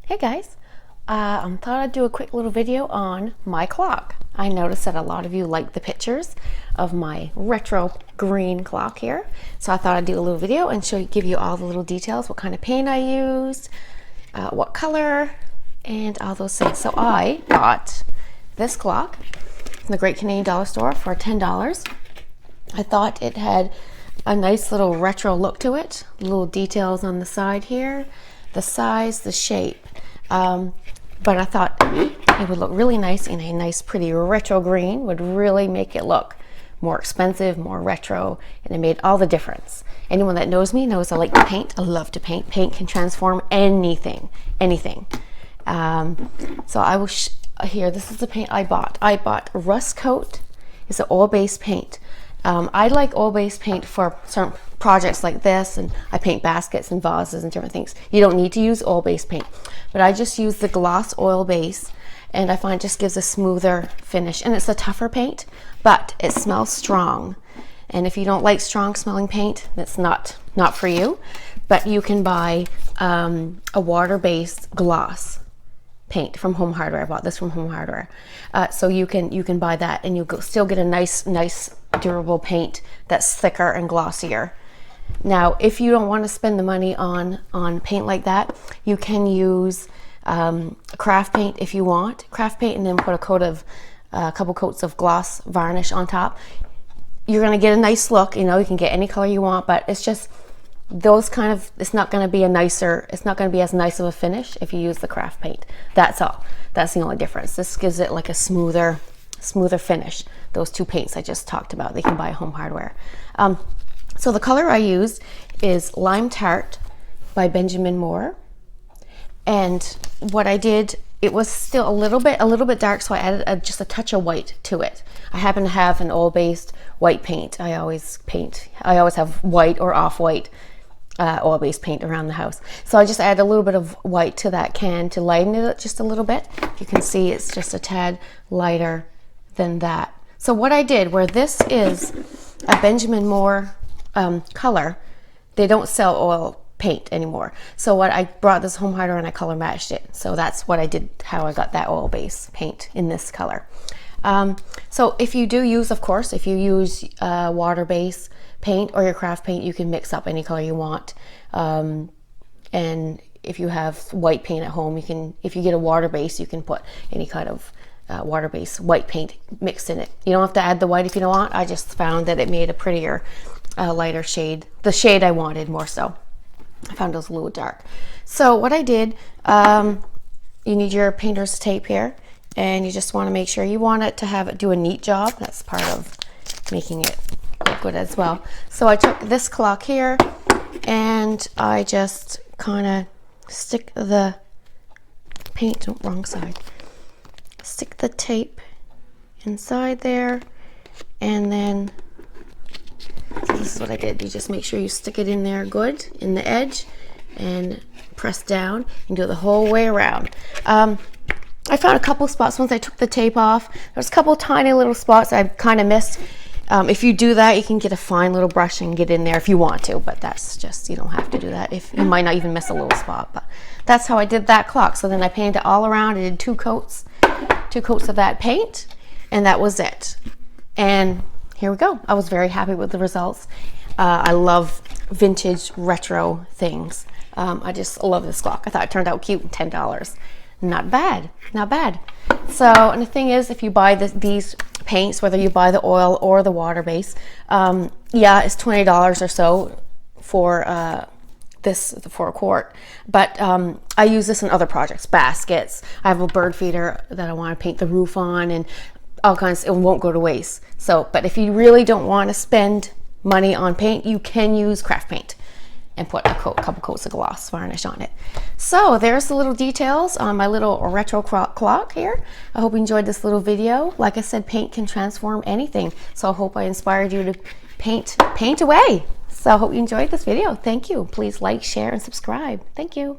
Hey guys, I thought I'd do a quick little video on my clock. I noticed that a lot of you like the pictures of my retro green clock here. So I thought I'd do a little video and give you all the little details, what kind of paint I used, what color, and all those things. So I bought this clock from the Great Canadian Dollar Store for $10. I thought it had a nice little retro look to it, little details on the side here, the size, the shape. But I thought it would look really nice in a nice pretty retro green, would really make it look more expensive, more retro, and it made all the difference. Anyone that knows me knows I like to paint. I love to paint. Paint can transform anything. So I will here, this is the paint I bought. I bought Rust Coat. It's an oil-based paint. I like oil-based paint for certain projects like this, and I paint baskets and vases and different things. You don't need to use oil-based paint, but I just use the gloss oil base, and I find it just gives a smoother finish. And it's a tougher paint, but it smells strong. And if you don't like strong smelling paint, that's not for you. But you can buy a water-based gloss paint from Home Hardware. I bought this from Home Hardware. So you can buy that, and you'll still get a nice durable paint that's thicker and glossier. Now, if you don't want to spend the money on paint like that, you can use craft paint if you want. Craft paint, and then put a couple coats of gloss varnish on top. You're going to get a nice look. You can get any color you want, but it's just it's not going to be it's not going to be as nice of a finish if you use the craft paint. That's all. That's the only difference. This gives it like a smoother finish. Those two paints I just talked about, they can buy at Home Hardware. So the color I used is Lime Tart by Benjamin Moore. And what I did, it was still a little bit dark, so I added just a touch of white to it. I happen to have an oil-based white paint. I always have white or off-white oil-based paint around the house. So I just add a little bit of white to that can to lighten it just a little bit. You can see it's just a tad lighter than that. So what I did, where this is a Benjamin Moore color, they don't sell oil paint anymore. So what I brought this Home Hardware and I color matched it. So that's what I did, how I got that oil base paint in this color. So if you do use, of course, if you use water-based paint or your craft paint, you can mix up any color you want. And if you have white paint at home, if you get a water base, you can put any kind of water-based white paint mixed in it. You don't have to add the white if you don't want. I just found that it made a prettier, lighter shade, the shade I wanted more so. I found it was a little dark. So what I did, you need your painter's tape here, and you just want to make sure you want it to do a neat job. That's part of making it look good as well. So I took this clock here, and I just kind of stick the paint, wrong side. Stick the tape inside there, and then so this is what I did. You just make sure you stick it in there good in the edge and press down and do it the whole way around. I found a couple spots once I took the tape off. There's a couple tiny little spots I kind of missed. If you do that, you can get a fine little brush and get in there if you want to, but that's just, you don't have to do that. If you might not even miss a little spot, but that's how I did that clock. So then I painted it all around. I did two coats of that paint, and that was it. And here we go. I was very happy with the results. I love vintage retro things. I just love this clock. I thought it turned out cute. $10. Not bad. So, and the thing is, if you buy these paints, whether you buy the oil or the water base, yeah, it's $20 or so for for a quart. But I use this in other projects, baskets. I have a bird feeder that I want to paint the roof on, and all kinds. It won't go to waste. So, but if you really don't want to spend money on paint, you can use craft paint and put a couple coats of gloss varnish on it. So there's the little details on my little retro clock here. I hope you enjoyed this little video. Like I said, paint can transform anything. So I hope I inspired you to paint away. So I hope you enjoyed this video. Thank you. Please like, share, and subscribe. Thank you.